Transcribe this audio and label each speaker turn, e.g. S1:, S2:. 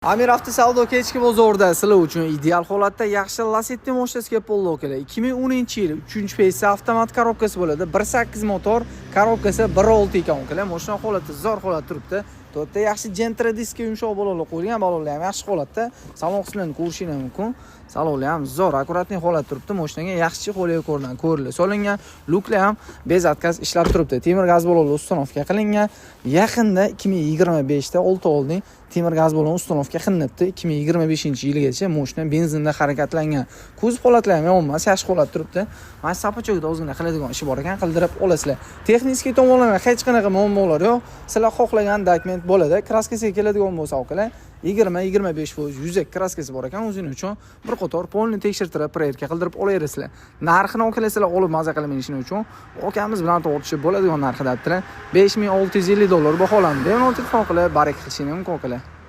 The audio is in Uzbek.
S1: Amir avtosavdo kechki bozorda sizlar uchun ideal holatda yaxshi Lacetti mashinasi kelib qoldi akalar. 2010-yil 3-peysi avtomat korobkasi bo'ladi. 1.8 motor, korobkasi 1.6 ekan akalar. Mashina holati zo'r holatda turibdi. To'rtta yaxshi Gentra diski yumshoq balolar qo'yilgan, balolar ham yaxshi holatda. Salon qismini ko'rishingiz mumkin. Salonlar ham zo'r, akkuratli holatda turibdi. Mashinaga yaxshi qo'lga ko'rildi. Solingan luklar ham bezatkaz ishlab turibdi. Temir gaz balolar uстановka qilingan. Yaqinda 2025 da 6 oylik temir gaz balon uстановka qilinibdi. 2025-yilgacha mashina benzinda harakatlangan. Kuzov holatlari ham yomon emas, yaxshi holatda turibdi. Mana sapochokda ozgina qiladigan ishi bor ekan, qildirib olasizlar. Texnik tomonlardan hech qanaqa muammolar yo'q. Sizlar xohlagan dokument bo'ladi. Kraskasiga keladigan bo'lsa, akalar 20-25% yuzak kraskasi bor ekan, o'zing uchun bir qator polni tekshirtirib, proyerka qildirib olaverasizlar. Narxini okalasizlar olib maza qilishing uchun okamiz bilan tortishib bo'ladigan narxida aytdilar. $5650 baholanadi. Bemalol telefon qilib barak qilishingiz mumkin akalar.